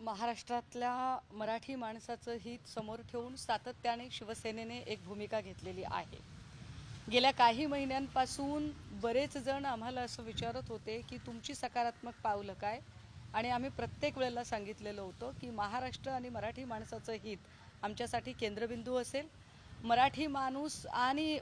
महाराष्ट्रातल्या मराठी माणसाचं हित समोर ठेवून सातत्याने शिवसेनेने एक भूमिका घेतलेली आहे। गेल्या काही महिन्यांपासून बरेच जण आम्हाला असं विचारत होते की तुमची सकारात्मक पावलं काय, आणि आम्ही प्रत्येक वेळेला सांगितलेलं होतं की महाराष्ट्र आणि मराठी माणसाचं हित आमच्यासाठी केंद्रबिंदू असेल। मराठी माणूस आणि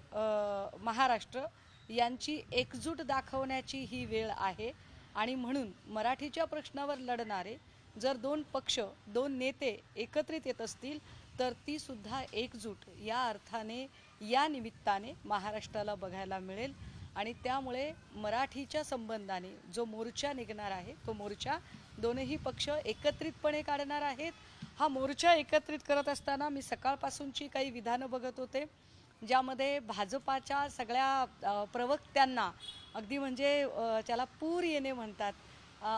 महाराष्ट्र यांची एकजूट दाखवण्याची ही वेळ आहे, आणि म्हणून मराठीच्या प्रश्नावर लढणारे जर दोन पक्ष दोन नेते एकत्रित येत असतील तर ती सुद्धा एकजूट या अर्थाने या निमित्ताने महाराष्ट्राला बघायला मिळेल। आणि त्यामुळे मराठीच्या संबंधाने जो मोर्चा निघणार आहे तो मोर्चा दोनही पक्ष एकत्रितपणे काढणार आहेत। हा मोर्चा एकत्रित करत असताना मी सकाळपासूनची काही विधानं बघत होते ज्यामध्ये भाजपाच्या सगळ्या प्रवक्त्यांना अगदी म्हणजे त्याला पूर येणे म्हणतात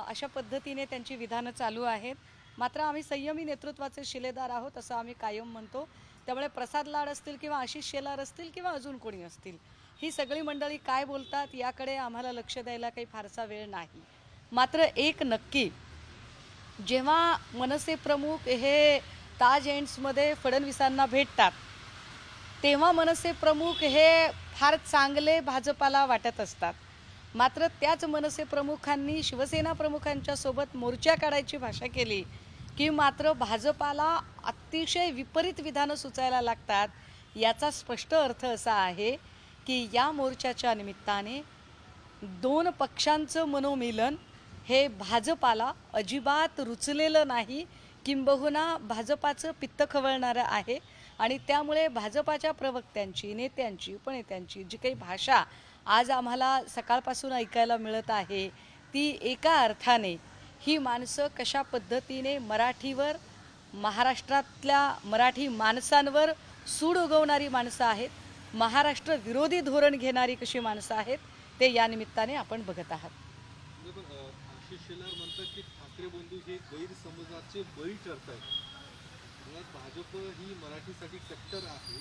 अशा पद्धतीने त्यांची विधानं चालू आहेत। मात्र आम्ही संयमी नेतृत्वाचे शिलेदार आहोत असं आम्ही कायम म्हणतो। त्यामुळे प्रसाद लाड असतील किंवा आशिष शेलार असतील किंवा अजून कोणी असतील, ही सगळी मंडळी काय बोलतात याकडे आम्हाला लक्ष द्यायला काही फारसा वेळ नाही। मात्र एक नक्की, जेव्हा मनसे प्रमुख हे ताज एंड्समध्ये फडणवीसांना भेटतात तेव्हा मनसे प्रमुख हे फार चांगले भाजपाला वाटत असतात। मात्र त्याच मनसे प्रमुखांनी शिवसेना प्रमुखांच्या सोबत मोर्चा काढायची भाषा केली की मात्र भाजपाला अतिशय विपरीत विधानं सुचायला लागतात। याचा स्पष्ट अर्थ असा आहे की या मोर्चाच्या निमित्ताने दोन पक्षांचं मनोमिलन हे भाजपाला अजिबात रुचलेलं नाही, किंबहुना भाजपाचं पित्त खवळणारं आहे। आणि त्यामुळे भाजपाच्या प्रवक्त्यांची नेत्यांची उपनेत्यांची जी काही भाषा आज आम्हाला सकाळपासून ऐकायला मिळत आहे ती एका अर्थाने ही माणसं कशा पद्धतीने मराठीवर महाराष्ट्रातल्या मराठी माणसांवर सूड उगवणारी माणसं आहेत, महाराष्ट्र विरोधी धोरण घेणारी कशी माणसं आहेत ते या निमित्ताने आपण बघत आहात। आशिष शेलार म्हणतात की ठाकरे बंधू हे गैरसमजाचे बळी ठरतात। भाजप ही मराठीसाठी कट्टर आहे।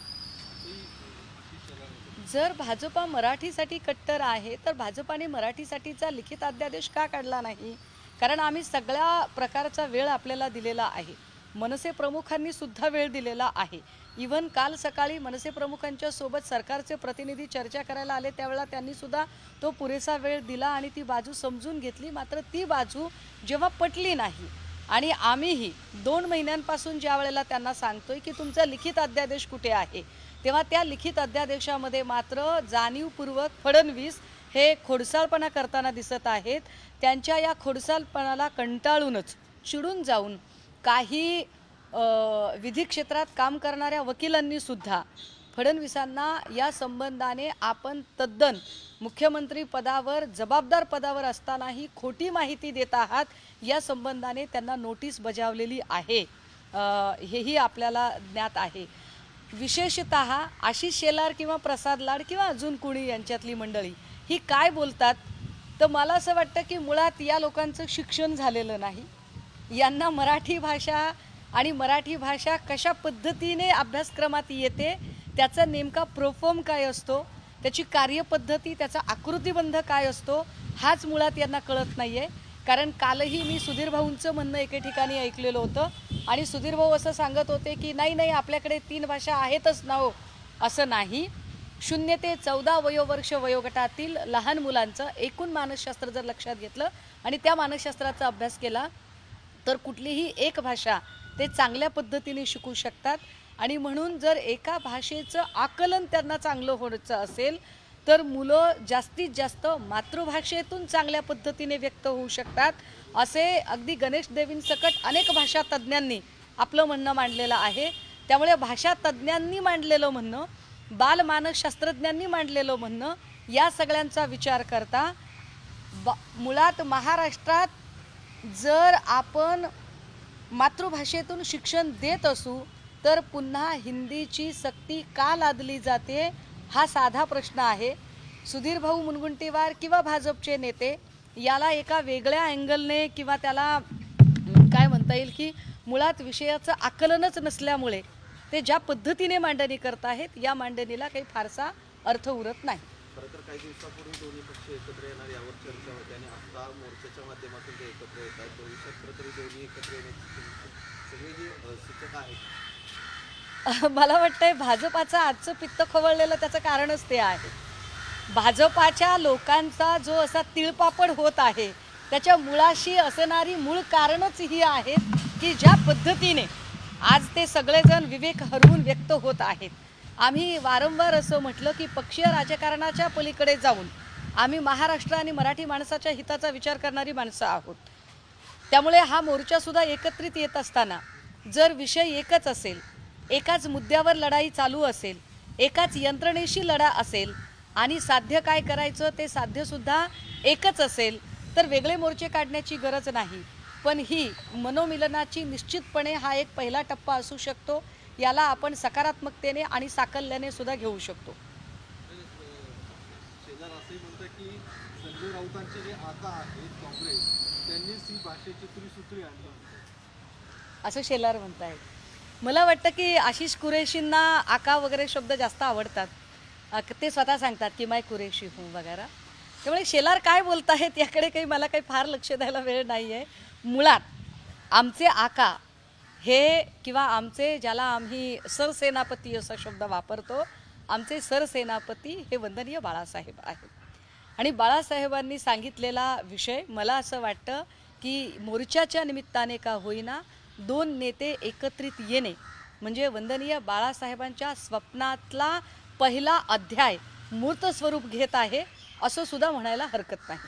जर भाजपा मराठीसाठी कट्टर आहे तर भाजपाने मराठीसाठीचा लिखित अध्यादेश का काढला नाही? कारण आम्ही सगळ्या प्रकारचा वेळ आपल्याला दिलेला आहे, मनसे प्रमुखांनी सुद्धा वेळ दिलेला आहे। इव्हन काल सकाळी मनसे प्रमुखांच्या सोबत सरकारचे प्रतिनिधी चर्चा करायला आले त्यावेळेला त्यांनी सुद्धा तो पुरेसा वेळ दिला आणि ती बाजू समजून घेतली। मात्र ती बाजू जेव्हा पटली नाही आणि आम्हीही 2 महिन्यांपासून ज्या वेळेला त्यांना सांगतोय की तुमचा लिखित अध्यादेश कुठे आहे, तेव्हा त्या लिखित अध्यादेशामध्ये मात्र जाणीवपूर्वक फडणवीस हे खोडसाळपणा करताना दिसत आहेत। त्यांच्या या खोडसाळपणाला कंटाळूनच चिडून जाऊन काही विधी क्षेत्रात काम करणाऱ्या वकिलांनी सुद्धा फडणवीसांना या संबंधाने आपण तद्दन मुख्यमंत्री पदावर जबाबदार पदावर असतानाही खोटी माहिती देत आहात या संबंधाने त्यांना नोटीस बजावलेली आहे, हेही आपल्याला ज्ञात आहे। विशेषतः आशिष शेलार किंवा प्रसाद लाड किंवा अजून कोणी यांच्यातली मंडळी ही काय बोलतात तर मला असं वाटतं की मुळात या लोकांचं शिक्षण झालेलं नाही। यांना मराठी भाषा आणि मराठी भाषा कशा पद्धतीने अभ्यासक्रमात येते त्याचा नेमका प्रोफॉर्म काय असतो, त्याची कार्यपद्धती, त्याचा आकृतिबंध काय असतो हाच मुळात यांना कळत नाही आहे। कारण कालही मी सुधीर भाऊंचं म्हणणं एके ठिकाणी ऐकलेलं होतं आणि सुधीर भाऊ असं सांगत होते की नाही आपल्याकडे 3 भाषा आहेतच ना हो, असं नाही। 0 ते 14 वयोवर्ष वयोगटातील लहान मुलांचं एकूण मानसशास्त्र जर लक्षात घेतलं आणि त्या मानसशास्त्राचा अभ्यास केला तर कुठलीही एक भाषा ते चांगल्या पद्धतीने शिकू शकतात। आणि म्हणून जर एका भाषेचं आकलन त्यांना चांगलं होण्याचं असेल तर मुलं जास्तीत जास्त मातृभाषेतून चांगल्या पद्धतीने व्यक्त होऊ शकतात, असे अगदी गणेश देवींसकट अनेक भाषा तज्ज्ञांनी आपलं म्हणणं मांडलेलं आहे। त्यामुळे भाषा तज्ज्ञांनी मांडलेलं म्हणणं, बालमानसशास्त्रज्ञांनी मांडलेलं म्हणणं या सगळ्यांचा विचार करता मुळात महाराष्ट्रात जर आपण मातृभाषेतून शिक्षण देत असू तर पुन्हा हिंदीची सक्ती का लादली जाते हा साधा प्रश्न आहे। सुधीर भाऊ मुनगंटीवार किंवा भाजपचे नेते याला एका वेगळ्या अँगलने किंवा त्याला काय म्हणता येईल की मुळात विषयाचं आकलनच नसल्यामुळे ते ज्या पद्धतीने मांडणी करत आहेत या मांडणीला काही फारसा अर्थ उरत नाही। काही दिवसापूर्वी दोन्ही पक्ष एकत्र येणार यावर चर्चा होती आणि आता मोर्चाच्या माध्यमातून ते एकत्र येत आहेत. भविष्यात कुठेतरी दोन्ही एकत्र येण्याची सगळी जी सूचना आहेत. मला वाटतंय भाजपाचं आजचं पित्त खवळलेलं त्याचं कारणच ते आहे. भाजपाच्या लोकांचा जो असा तिळपापड होत आहे त्याच्या मुळाशी असणारी मूळ कारणच ही आहेत की ज्या पद्धतीने आज ते सगळेजण विवेक हरवून व्यक्त होत आहेत. आम्ही वारंवार असं म्हटलं की पक्षीय राजकारणाच्या पलीकडे जाऊन आम्ही महाराष्ट्र आणि मराठी माणसाच्या हिताचा विचार करणारी माणसं आहोत. त्यामुळे हा मोर्चासुद्धा एकत्रित येत असताना जर विषय एकच असेल, एकाच मुद्द्यावर लढाई चालू असेल, एकाच यंत्रणेशी लढा असेल आणि साध्य काय करायचं ते साध्यसुद्धा एकच असेल तर वेगळे मोर्चे काढण्याची गरज नाही. पण ही मनोमिलनाची निश्चितपणे हा एक पहिला टप्पा असू शकतो. याला आपण सकारात्मकतेने आणि साकल्याने सुद्धा घेऊ शकतो. शेलार असंही म्हणतात की संजय राऊतांचे जे आका आहेत काँग्रेस त्यांनीच ही भाषेची त्रिसूत्री आणली असं शेलार म्हणतायत. मला वाटतं की आशिष कुरेशींना आका वगैरे शब्द जास्त आवडतात. ते स्वतः सांगतात की मैं कुरेशी हूँ वगैरे. त्यामुळे शेलार काय बोलत आहेत याकडे काही मला काही फार लक्ष द्यायला वेळ नाही आहे. मुळात आमचे आका हे किंवा आमचे ज्याला आम्ही सरसेनापती असा शब्द वापरतो, आमचे सरसेनापती हे वंदनीय बाळासाहेब आहेत. आणि बाळासाहेबांनी सांगितलेला विषय मला असं वाटतं की मोर्चाच्या निमित्ताने का होईना दोन नेते एकत्रित येणे म्हणजे वंदनीय बाळासाहेबांच्या स्वप्नातला पहिला अध्याय मूर्त स्वरूप घेत आहे असं सुद्धा म्हणायला हरकत नाही.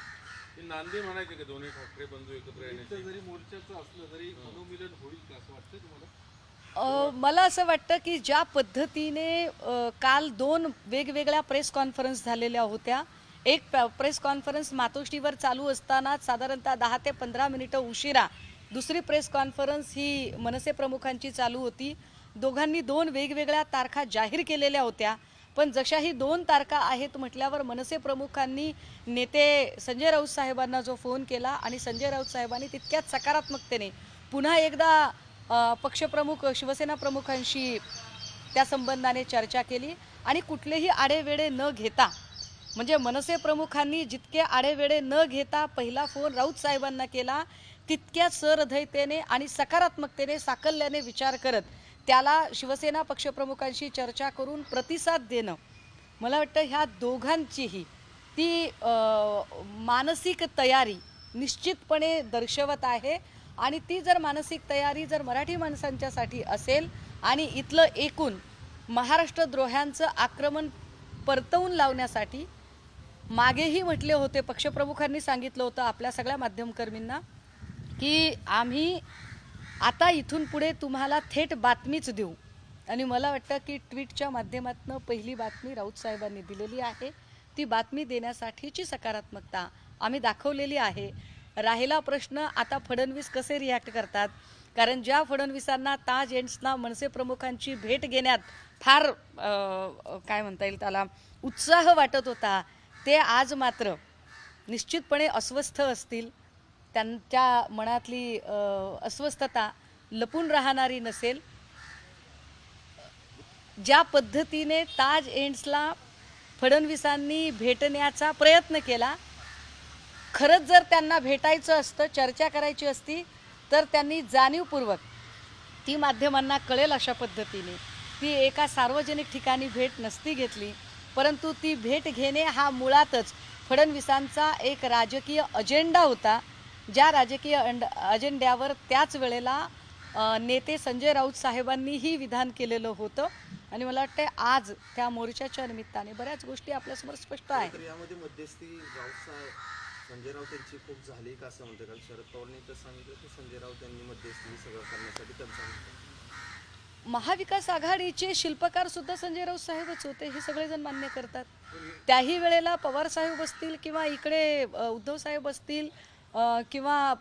नांदी म्हणायचे की दोन्ही ठाकरे बंधू एकत्र येण्याचे. जरी मोर्चाचं असलं तरी मनोमिलन होईल का असं वाटतं तुम्हाला? मला असं वाटतं की ज्या पद्धतीने काल दोन वेगवेगळ्या प्रेस कॉन्फरन्स झालेल्या होत्या. एक प्रेस कॉन्फरन्स मातोश्रीवर चालू असताना साधारणतः 10 ते 15 मिनिटं उशिरा दुसरी प्रेस कॉन्फरन्स ही मनसे प्रमुखांची चालू होती. दोघांनी दोन वेगवेगळ्या तारखा जाहीर केलेल्या होत्या. पण जशाही दोन तारखा आहेत म्हटल्यावर मनसे प्रमुखांनी नेते संजय राऊत साहेबांना जो फोन केला आणि संजय राऊत साहेबांनी तितक्याच सकारात्मकतेने पुन्हा एकदा पक्षप्रमुख शिवसेना प्रमुखांशी त्या संबंधाने चर्चा केली आणि कुठलेही आडेवेडे न घेता म्हणजे मनसे प्रमुखांनी जितके आडेवेडे न घेता पहिला फोन राऊत साहेबांना केला तितक्या सहृदयतेने आणि सकारात्मकतेने साकल्याने विचार करत त्याला शिवसेना पक्षप्रमुखांशी चर्चा करून प्रतिसाद देणं मला वाटतं ह्या दोघांचीही ती मानसिक तयारी निश्चितपणे दर्शवत आहे. आणि ती जर मानसिक तयारी जर मराठी माणसांच्यासाठी असेल आणि इथलं एकूण महाराष्ट्र द्रोह्यांचं आक्रमण परतवून लावण्यासाठी मागेही म्हटले होते, पक्षप्रमुखांनी सांगितलं होतं आपल्या सगळ्या माध्यमकर्मींना की आम्ही आता इथून पुढे तुम्हाला थेट बातमीच देऊ. आणि मला वाटतं की ट्विटच्या माध्यमातून पहिली बातमी राऊत साहेबांनी दिलेली आहे. ती बातमी देण्यासाठीची सकारात्मकता आम्ही दाखवलेली आहे. राहिला प्रश्न आता फडणवीस कसे रिॲक्ट करतात, कारण ज्या फडणवीसांना ताज एंड्सना मनसे प्रमुखांची भेट घेण्यात फार काय म्हणता येईल त्याला उत्साह वाटत होता ते आज मात्र निश्चितपणे अस्वस्थ असतील. त्यांच्या मनातली अस्वस्थता लपून राहणारी नसेल. ज्या पद्धतीने ताज एंड्सला फडणवीसांनी भेटण्याचा प्रयत्न केला, खरंच जर त्यांना भेटायचं असतं चर्चा करायची असती तर त्यांनी जाणीवपूर्वक ती माध्यमांना कळेल अशा पद्धतीने ती एका सार्वजनिक ठिकाणी भेट नसती घेतली. परंतु ती भेट घेणे हा मुळातच फडणवीसांचा एक राजकीय अजेंडा होता. ज्या राजकीय अजेंड्यावर त्याच वेळेला नेते संजय राऊत साहेबांनीही विधान केलेलं होतं. आणि मला वाटतं आज त्या मोर्चाच्या निमित्ताने बऱ्याच गोष्टी आपल्यासमोर स्पष्ट आहेत. यामध्ये मध्यस्थी संजय राऊत यांची खूप झाली का असं म्हणते, कारण शरद पवारांनी तर सांगितलं की संजय राऊत यांनी मध्यस्थी सगळं करण्यासाठी त्यांचं महाविकास आघाडीचे शिल्पकार सुद्धा संजय राऊत साहेबच होते हे सगळेजण मान्य करतात. त्याही वेळेला पवार साहेब असतील किंवा इकडे उद्धव साहेब असतील किंवा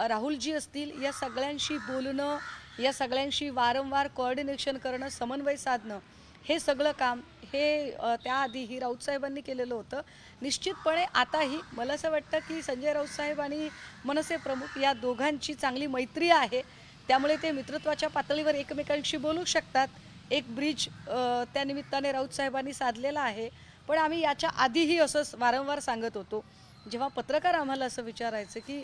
राहुलजी असतील या सगळ्यांशी बोलणं, या सगळ्यांशी वारंवार कोऑर्डिनेशन करणं, समन्वय साधणं हे सगळं काम हे त्याआधीही राऊत साहेबांनी केलेलं होतं. निश्चितपणे आताही मला असं वाटतं की संजय राऊत साहेब आणि मनसे प्रमुख या दोघांची चांगली मैत्री आहे. त्यामुळे ते मित्रत्वाच्या पातळीवर एकमेकांशी बोलू शकतात. एक ब्रिज त्या निमित्ताने राऊत साहेबांनी साधलेला आहे. पण आम्ही याच्या आधीही असं वारंवार सांगत होतो. जेव्हा पत्रकार आम्हाला असं विचारायचं की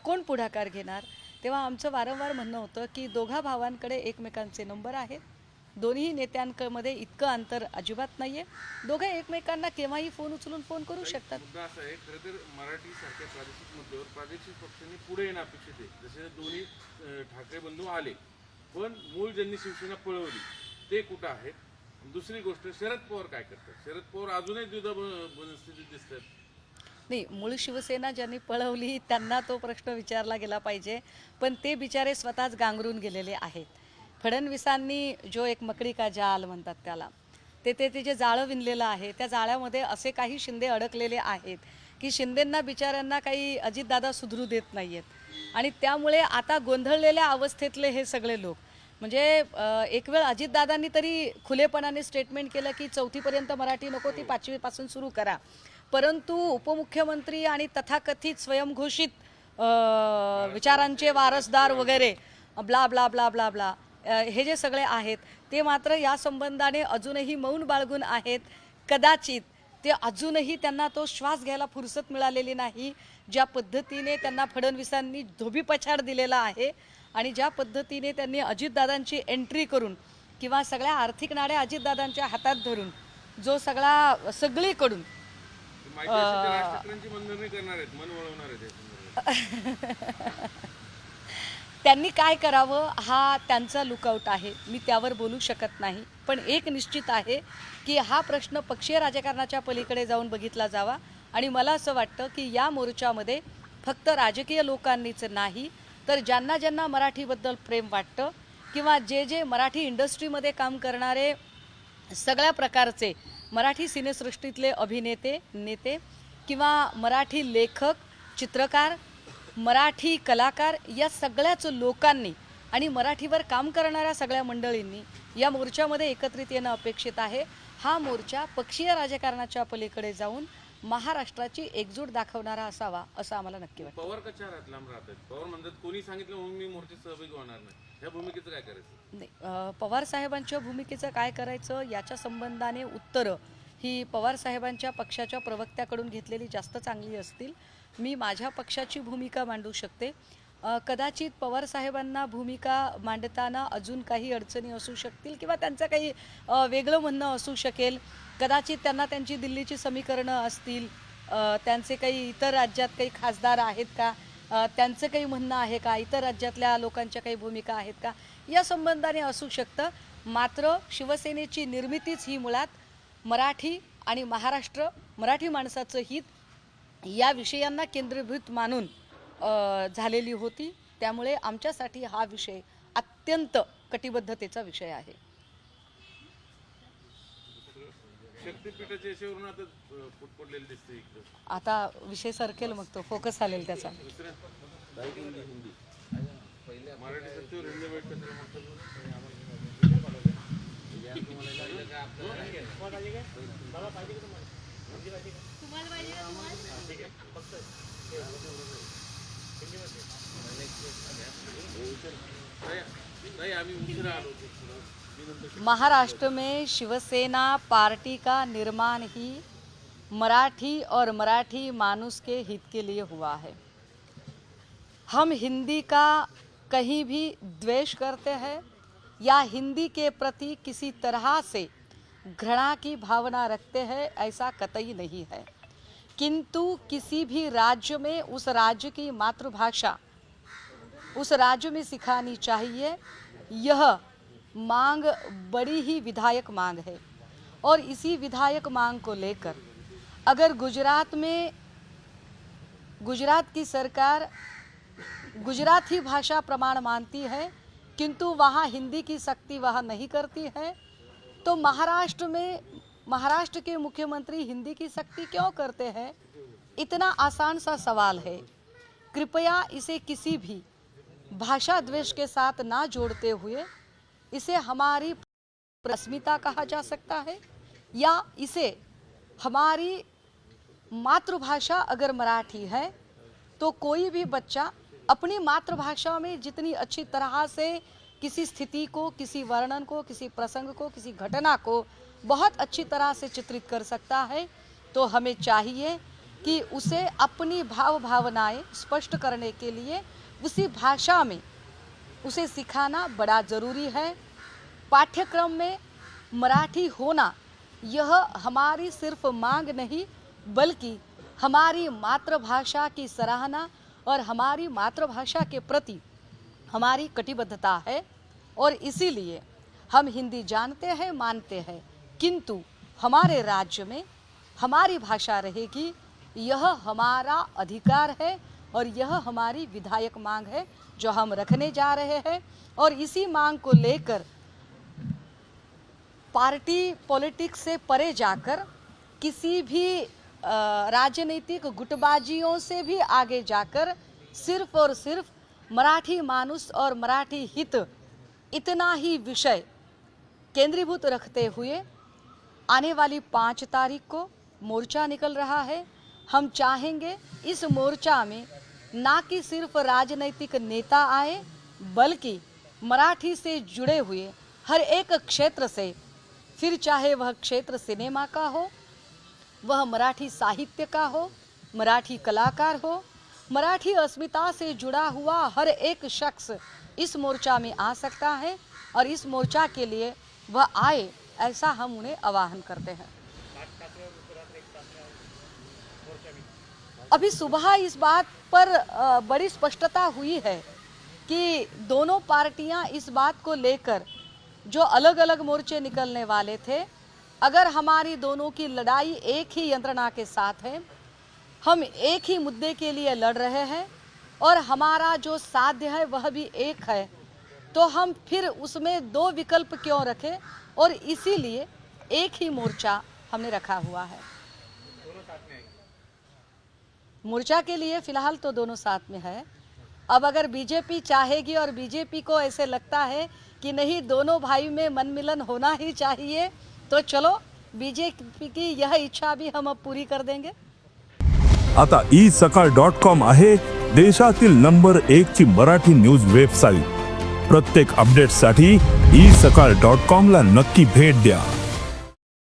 कोण पुढाकार घेणार, तेव्हा आमचं वारंवार म्हणणं होतं की दोघा भावांकडे एकमेकांचे नंबर आहेत. दोन्ही नेत्यांमध्ये इतकं अंतर अजिबात नाही आहे. दोघे एकमेकांना केव्हाही फोन उचलून फोन करू शकतात. मुद्दा असा आहे, खरं तर मराठी सारख्या प्रादेशिक मुद्द्यावर प्रादेशिक पक्षांनी पुढे येणं अपेक्षित आहे. जसे दोन्ही ठाकरे बंधू आले, पण मूळ ज्यांनी शिवसेना पळवली ते कुठं आहेत? दुसरी गोष्ट, शरद पवार काय करतात? शरद पवार अजूनही द्विधा मनस्थितीत दिसतात. नाही, मूळ शिवसेना ज्यांनी पळवली त्यांना तो प्रश्न विचारला गेला पाहिजे, पण ते बिचारे स्वतःच गांगरून गेलेले आहेत. फडणवीसांनी जो एक मकडी का जाल म्हणतात त्याला, ते जे जाळं विणलेलं आहे, त्या जाळ्यामध्ये असे काही शिंदे अडकलेले आहेत की शिंदेंना बिचाऱ्यांना काही अजितदादा सुधरू देत नाही आहेत. आणि त्यामुळे आता गोंधळलेल्या अवस्थेतले हे सगळे लोक, म्हणजे एक वेळ अजितदादांनी तरी खुलेपणाने स्टेटमेंट केलं की 4थीपर्यंत मराठी नको, ती 5वीपासून सुरू करा. परंतु उपमुख्यमंत्री आणि तथाकथित स्वयंघोषित विचारांचे वारसदार वगैरे blah blah blah blah blah हे जे सगळे आहेत ते मात्र या संबंधाने अजूनही मौन बाळगून आहेत. कदाचित ते अजूनही त्यांना तो श्वास घ्यायला फुरसत मिळालेली नाही. ज्या पद्धतीने त्यांना फडणवीसांनी धोबीपछाड दिलेला आहे आणि ज्या पद्धतीने त्यांनी अजितदादांची एंट्री करून किंवा सगळ्या आर्थिक नाड्या अजितदादांच्या हातात धरून जो सगळीकडून माहिती असेल तर राज ठाकरेंची मनधरणी करणार आहेत, मन वळवणार आहेत या संदर्भात. त्यांनी काय करावं हा त्यांचा लुकआउट आहे, मी त्यावर बोलू शकत नाही. पण एक निश्चित आहे की हा प्रश्न पक्षीय राजकारणाच्या पलीकडे जाऊन बघितला जावा. आणि मला असं वाटतं की या मोर्चामध्ये फक्त राजकीय लोकांनीच नाही, तर ज्यांना ज्यांना मराठीबद्दल प्रेम वाटतं किंवा जे मराठी इंडस्ट्रीमध्ये काम करणारे सगळ्या प्रकारचे मराठी सिनेसृष्टीतले अभिनेते, नेते किंवा मराठी लेखक, चित्रकार, मराठी कलाकार, या सगळ्याच लोकांनी आणि मराठीवर काम करणाऱ्या सगळ्या मंडळींनी या मोर्चामध्ये एकत्रित येणं अपेक्षित आहे. हा मोर्चा पक्षीय राजकारणाच्या पलीकडे जाऊन महाराष्ट्राची एकजूट दाखवणारा असावा असं आम्हाला नक्की वाटतं. पवार कशा लांब राहतात? पवार म्हणतात कोणी सांगितलं म्हणून मी मोर्चात सहभागी होणार नाही. ह्या भूमिकेचं काय करायचं? नाही, पवार साहेबांच्या भूमिकेचं काय करायचं याच्या संबंधाने उत्तरं ही पवार साहेबांच्या पक्षाच्या प्रवक्त्याकडून घेतलेली जास्त चांगली असतील. मी माझ्या पक्षाची भूमिका मांडू शकते. कदाचित पवार साहेबांना भूमिका मांडताना अजून काही अडचणी असू शकतील किंवा त्यांचं काही वेगळं म्हणणं असू शकेल. कदाचित त्यांना त्यांची दिल्लीची समीकरणं असतील, त्यांचे काही इतर राज्यात काही खासदार आहेत का, त्यांचं काही म्हणणं आहे का, इतर राज्यातल्या लोकांच्या काही भूमिका आहेत का, या संबंधाने असू शकतं. मात्र शिवसेनेची निर्मितीच ही मुळात मराठी आणि महाराष्ट्र, मराठी माणसाचं हित या विषयांना केंद्रीभूत मानून झालेली होती. त्यामुळे आमच्यासाठी हा विषय अत्यंत कटिबद्धतेचा विषय आहे. शक्तीपीठाच्या याच्यावरून आता फूट पडलेलं दिसतं इकडं. आता विषय सरकेल, मग तो फोकस आलेल त्याचा. दुसऱ्या मराठी सत्तेवर हिंदी वाईट कचरा नाही, आम्ही उशिरा आलो होतो. महाराष्ट्र में शिवसेना पार्टी का निर्माण ही मराठी और मराठी मानुस के हित के लिए हुआ है. हम हिंदी का कहीं भी द्वेष करते हैं या हिंदी के प्रति किसी तरह से घृणा की भावना रखते हैं, ऐसा कतई नहीं है. किंतु किसी भी राज्य में उस राज्य की मातृभाषा उस राज्य में सिखानी चाहिए. यह मांग बड़ी ही विधायक मांग है और इसी विधायक मांग को लेकर अगर गुजरात की सरकार गुजराती भाषा प्रमाण मानती है किंतु वहाँ हिंदी की सख्ती वह नहीं करती है, तो महाराष्ट्र के मुख्यमंत्री हिंदी की सख्ती क्यों करते हैं? इतना आसान सा सवाल है. कृपया इसे किसी भी भाषा द्वेष के साथ ना जोड़ते हुए इसे हमारी अस्मिता कहा जा सकता है या इसे हमारी मातृभाषा अगर मराठी है तो कोई भी बच्चा अपनी मातृभाषा में जितनी अच्छी तरह से किसी स्थिति को, किसी वर्णन को, किसी प्रसंग को, किसी घटना को बहुत अच्छी तरह से चित्रित कर सकता है, तो हमें चाहिए कि उसे अपनी भाव भावनाएं स्पष्ट करने के लिए उसी भाषा में उसे सिखाना बड़ा ज़रूरी है। पाठ्यक्रम में मराठी होना यह हमारी सिर्फ मांग नहीं, बल्कि हमारी मातृभाषा की सराहना और हमारी मातृभाषा के प्रति हमारी कटिबद्धता है। और इसीलिए हम हिंदी जानते हैं, मानते हैं, किंतु हमारे राज्य में हमारी भाषा रहेगी, यह हमारा अधिकार है और यह हमारी विधायक मांग है जो हम रखने जा रहे हैं। और इसी मांग को लेकर पार्टी पॉलिटिक्स से परे जाकर किसी भी राजनीतिक गुटबाजियों से भी आगे जाकर सिर्फ और सिर्फ मराठी मानुष और मराठी हित, इतना ही विषय केंद्रीभूत रखते हुए आने वाली 5 तारीख को मोर्चा निकल रहा है। हम चाहेंगे इस मोर्चा में ना कि सिर्फ राजनीतिक नेता आए, बल्कि मराठी से जुड़े हुए हर एक क्षेत्र से, फिर चाहे वह क्षेत्र सिनेमा का हो, वह मराठी साहित्य का हो, मराठी कलाकार हो, मराठी अस्मिता से जुड़ा हुआ हर एक शख्स इस मोर्चा में आ सकता है और इस मोर्चा के लिए वह आए, ऐसा हम उन्हें आह्वान करते हैं। अभी सुबह इस बात पर बड़ी स्पष्टता हुई है कि दोनों पार्टियां इस बात को लेकर जो अलग अलग मोर्चे निकलने वाले थे, अगर हमारी दोनों की लड़ाई एक ही यंत्रणा के साथ है, हम एक ही मुद्दे के लिए लड़ रहे हैं और हमारा जो साध्य है वह भी एक है, तो हम फिर उसमें 2 विकल्प क्यों रखें। और इसीलिए एक ही मोर्चा हमने रखा हुआ है। मोर्चा के लिए फिलहाल तो दोनों साथ में है। अब अगर बीजेपी चाहेगी और बीजेपी को ऐसे लगता है कि नहीं, दोनों भाई में मन मिलन होना ही चाहिए, तो चलो बीजेपी की यह इच्छा भी हम अब पूरी कर देंगे। आता isakal.com आहे देशातील नंबर 1 ची मराठी न्यूज वेबसाईट। प्रत्येक अपडेटसाठी isakal.com ला नक्की भेट द्या।